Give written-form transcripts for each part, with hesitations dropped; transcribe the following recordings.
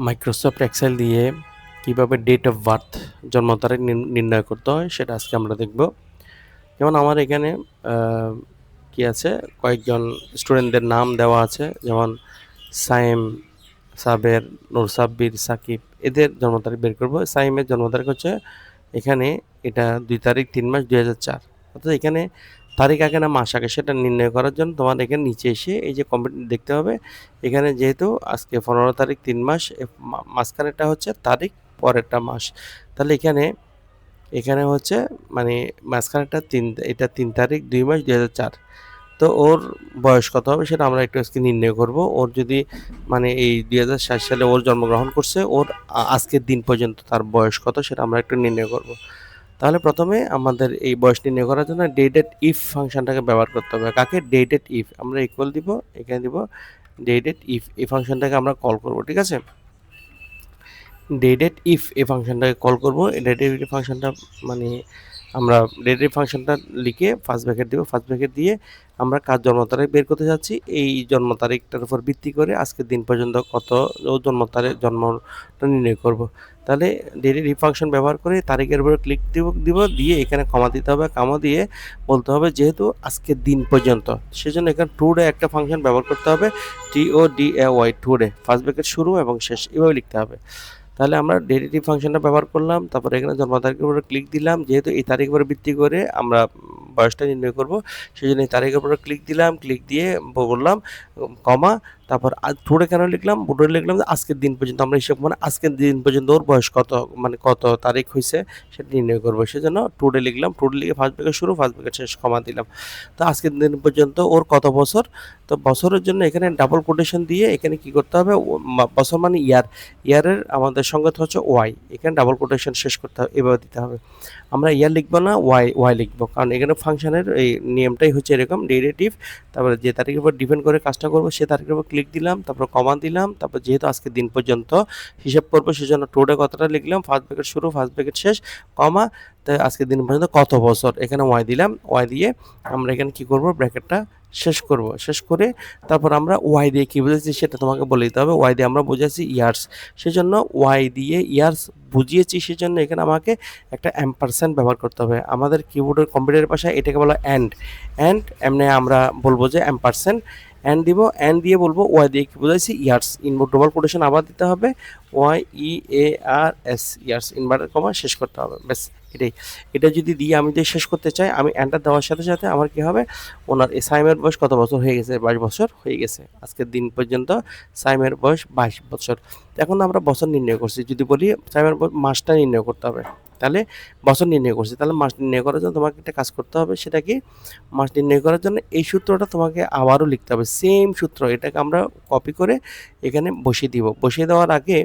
Microsoft Excel দিয়ে কিভাবে date of birth জন্ম তারিখ নির্ণয় করতে হয় সেটা আজকে আমরা দেখব। যেমন আমার এখানে কি আছে, কয়েকজন স্টুডেন্টদের নাম দেওয়া আছে, যেমন সাইম, সাবের, নূর সাব্বির, সাকিব, এদের জন্ম তারিখ বের করবো। সাইমের জন্ম তারিখ হচ্ছে এখানে, এটা 2 তারিখ 3 মাস 2004। অর্থাৎ এখানে তারিখ আগে না মাস আগে সেটা নির্ণয় করার জন্য তোমার এখানে নিচে এসে এই যে কম্পিউটার দেখতে হবে। এখানে যেহেতু আজকে 15 তারিখ 3 মাস, মাঝখানেরটা হচ্ছে তারিখ, পরেরটা মাস। তাহলে এখানে এখানে হচ্ছে মানে মাঝখানেরটা এটা 3 তারিখ 2 মাস 2004। তো ওর বয়স কত হবে সেটা আমরা একটু আজকে নির্ণয় করব। ওর যদি মানে এই 2007 সালে ওর জন্মগ্রহণ করছে, ওর আজকের দিন পর্যন্ত তার বয়স কত সেটা আমরা একটু নির্ণয় করব। তাহলে প্রথমে আমাদের এই বয়স নির্ণয় করার জন্য ডেটেড ইফ ফাংশনটাকে ব্যবহার করতে হবে। কাকে? Dated if. আমরা ইকুয়াল দিব, এখানে দিব ডেটেড ইফ, এই ফাংশনটাকে আমরা কল করব। ঠিক আছে, ডেটেড ইফ এই ফাংশনটাকে কল করব। ডেটেড ইফ ফাংশনটা মানে আমরা ডেটেড ফাংশনটা লিখে ফার্স্ট ব্র্যাকেট দিব, ফার্স্ট ব্র্যাকেট দিয়ে আমরা কার জন্ম তারিখ বের করতে যাচ্ছি, এই জন্ম তারিখটার উপর ভিত্তি করে আজকের দিন পর্যন্ত কত ও জন্মটা নির্ণয় করব। তাহলে ডেটেড ইফ ফাংশন ব্যবহার করে তারিখের উপরে ক্লিক দিব দিয়ে এখানে কমা দিতে হবে। কমা দিয়ে বলতে হবে যেহেতু আজকের দিন পর্যন্ত, সেজন্য এখানে টুডে একটা ফাংশন ব্যবহার করতে হবে, TODAY, টুডে, ফার্স্ট ব্র্যাকেট শুরু এবং শেষ, এভাবে লিখতে হবে। তাহলে আমরা ডেরিভেটিভ ফাংশনটা ব্যবহার করলাম, তারপর এখানে জন্ম তারিখের উপরে ক্লিক দিলাম, যেহেতু এই তারিখের উপরে ভিত্তি করে আমরা বয়সটা নির্ণয় করব, সেই জন্য এই তারিখের উপরে ক্লিক দিলাম, ক্লিক দিয়ে বললাম কমা, তারপর টুডে কেন লিখলাম, টুডে লিখলাম যে আজকের দিন পর্যন্ত আমরা হিসাব মানে আজকের দিন পর্যন্ত ওর বয়স কত, মানে কত তারিখ হয়েছে সেটা নির্ণয় করবো, সেজন্য টুডে লিখলাম। টুডে লিখে ফার্স্ট ব্র্যাকেট শুরু, ফার্স্ট ব্র্যাকেট শেষ, কমা দিলাম। তো আজকের দিন পর্যন্ত ওর কত বছর, তো বছরের জন্য এখানে ডাবল কোটেশন দিয়ে এখানে কি করতে হবে, বছর মানে ইয়ার, ইয়ারের আমাদের সংজ্ঞা হচ্ছে ওয়াই, এখানে ডাবল কোটেশন শেষ করতে হবে, এভাবে দিতে হবে। আমরা ইয়ার লিখবো না, ওয়াই ওয়াই লিখবো, কারণ এখানে ফাংশনের এই নিয়মটাই হচ্ছে এরকম, ডেরিভেটিভ। তারপরে যে তারিখের উপর ডিপেন্ড করে কাজটা করবো সে তারিখের উপর ক্লিক দিলাম, তারপর কমা দিলাম, তারপর যেহেতু আজকে দিন পর্যন্ত হিসাব করবো সেজন্য টুডে কতটা লিখলাম, ফার্স্ট ব্র্যাকেট শুরু, ফার্স্ট ব্র্যাকেট শেষ, কমা, তাই আজকের দিন পর্যন্ত কত বছর, এখানে ওয়াই দিলাম। ওয়াই দিয়ে আমরা এখানে কি করব, ব্র্যাকেটটা শেষ করব। শেষ করে তারপর আমরা ওয়াই দিয়ে কী বুঝেছি সেটা তোমাকে বলে দিতে হবে। ওয়াই দিয়ে আমরা বুঝেছি ইয়ার্স, সেজন্য ওয়াই দিয়ে ইয়ার্স বুঝিয়েছি, সেজন্য এখানে আমাকে একটা অ্যাম্পারসেন্ট ব্যবহার করতে হবে। আমাদের কিবোর্ডের কম্পিউটারের ভাষায় এটাকে বলা অ্যান্ড এমনি আমরা বলবো যে অ্যাম্পারসেন্ট, অ্যান্ড দিব, অ্যান্ড দিয়ে বলবো ওয়াই দিয়ে কি বুঝাইছি ইয়ার্স, ইনভার্ট ডবল কোটেশন আবার দিতে হবে, YEARS, ইয়ার্স, ইনভার্টার কমা শেষ করতে হবে, ব্যাস এটাই। এটা যদি দিয়ে আমি যদি শেষ করতে চাই, আমি এন্টার দেওয়ার সাথে সাথে আমার কি হবে, ওনার এই সাইমের বয়স কত বছর হয়ে গেছে, 22 বছর হয়ে গেছে আজকের দিন পর্যন্ত, সাইমের বয়স 22 বছর। এখন আমরা বছর নির্ণয় করছি, যদি বলি সাইমের মাসটা নির্ণয় করতে হবে, তাহলে বছর নির্ণয় করছি, তাহলে মাস নির্ণয় করার জন্য তোমাকে একটা কাজ করতে হবে, সেটা কি, মাস নির্ণয় করার জন্য এই সূত্রটা তোমাকে আবারও লিখতে হবে, সেম সূত্র, এটাকে আমরা কপি করে এখানে বসিয়ে দিব। বসিয়ে দেওয়ার আগে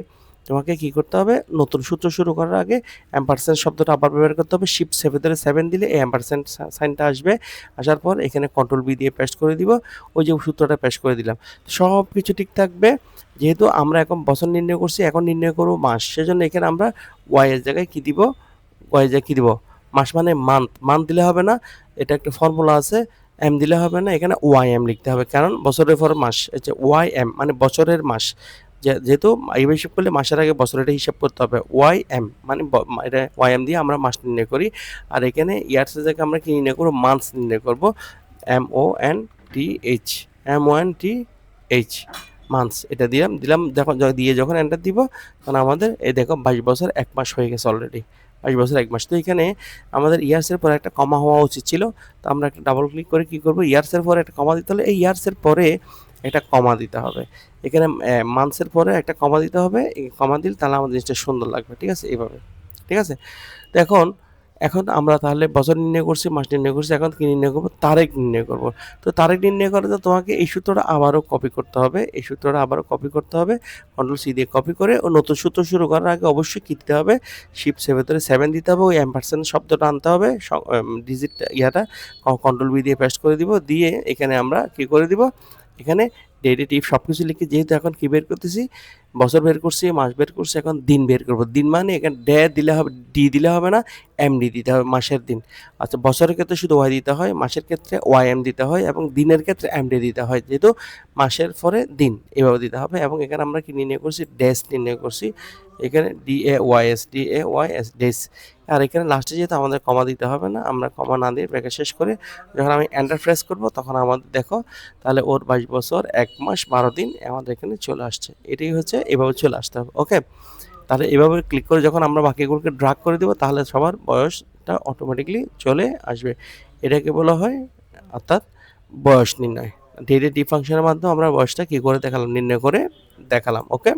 তোমাকে কি করতে হবে, নতুন সূত্র শুরু করার আগে অ্যাম্পারসেন্ট শব্দটা আবার ব্যবহার করতে হবে, শিফট 7 ধরে 7 দিলে এই অ্যাম্পারসেন্ট সাইনটা আসবে। আসার পর এখানে কন্ট্রোল বি দিয়ে পেস্ট করে দিব, ওই যে সূত্রটা পেস্ট করে দিলাম, সব কিছু ঠিক থাকবে। যেহেতু আমরা এখন বছর নির্ণয় করছি, এখন নির্ণয় করব মাস, সেজন্য এখানে আমরা ওয়াই এর জায়গায় কী দিব, ওয়াই এর জায়গায় কী দিব, মাস মানে মান্থ, মান্থ দিলে হবে না, এটা একটা ফর্মুলা আছে, এম দিলে হবে না, এখানে ওয়াই এম লিখতে হবে, কারণ বছরের পর মাস, হচ্ছে ওয়াই এম মানে বছরের মাস, যেহেতু এই হিসাব করলে মাসের আগে বছরের হিসাব করতে হবে, ওয়াই এম মানে এটা ওয়াই এম দিয়ে আমরা মাস নির্ণয় করি। আর এখানে ইয়ার্সের জায়গায় আমরা কি নির্ণয় করবো, মান্থস নির্ণয় করবো, MONTH, MONTH, মান্থস, এটা দিলাম যখন এন্টার দিব, তখন আমাদের এই দেখো 22 বছর 1 মাস হয়ে গেছে অলরেডি, 22 বছর 1 মাস। তো এখানে আমাদের ইয়ার্সের পরে একটা কমা হওয়া উচিত ছিল, তো আমরা একটা ডাবল ক্লিক করে কি করব, ইয়ার্সের পরে একটা কমা দিতে হলে এই ইয়ার্সের পরে একটা কমা দিতে হবে, এখানে মান্থসের পরে একটা কমা দিতে হবে, কমা দিলে তাহলে আমাদের জিনিসটা সুন্দর লাগবে। ঠিক আছে, এইভাবে, ঠিক আছে। তো এখন আমরা তাহলে বছর নির্ণয় করছি, মাস নির্ণয় করছি, এখন কি নির্ণয় করবো, তারিখ নির্ণয় করব। তো তারিখ নির্ণয় করার জন্য তোমাকে এই সূত্রটা আবারও কপি করতে হবে, এই সূত্রটা আবারও কপি করতে হবে, কন্ট্রোল সি দিয়ে কপি করে ও নতুন সূত্র শুরু করার আগে অবশ্যই কী দিতে হবে, শিফট 7 দিতে হবে, ওই অ্যাম্পারসেন্ট শব্দটা আনতে হবে, ডিজিট ইয়াটা কন্ট্রোল বি দিয়ে পেস্ট করে দিব, দিয়ে এখানে আমরা কী করে দিব, এখানে ডেটেটিভ সব কিছু লিখে, যেহেতু এখন কী বের করতেছি, বছর বের করছি, মাস বের করছি, এখন দিন বের করব। দিন মানে এখানে দিলে হবে, দিলে হবে না, দিতে হবে, মাসের দিন। আচ্ছা, বছরের ক্ষেত্রে শুধু দিতে হয়, মাসের ক্ষেত্রে দিতে হয় এবং দিনের ক্ষেত্রে দিতে হয়। যেহেতু মাসের পরে দিন এভাবে দিতে হবে এবং এখানে আমরা কি নির্ণয় করছি? ডেজ নির্ণয় করছি। এখানে ডেজ। আর এখানে লাস্টে যেহেতু আমাদের কমা দিতে হবে না, আমরা কমা না দিয়ে ব্র্যাকেট শেষ করে যখন আমি এন্টার প্রেস করব তখন আমাদের দেখো তাহলে ওর 22 বছর 1 মাস 12 দিন আমাদের এখানে চলে আসছে। এটাই হচ্ছে, এভাবে চলে আসতে হবে। ওকে, তাহলে এভাবে ক্লিক করে যখন আমরা বাকিগুলোকে ড্রাগ করে দেবো তাহলে সবার বয়সটা অটোমেটিকলি চলে আসবে। এটাকে বলা হয় অর্থাৎ বয়স নির্ণয়। ডি ফাংশনের মাধ্যমে আমরা বয়সটা কি করে দেখালাম, নির্ণয় করে দেখালাম। ওকে।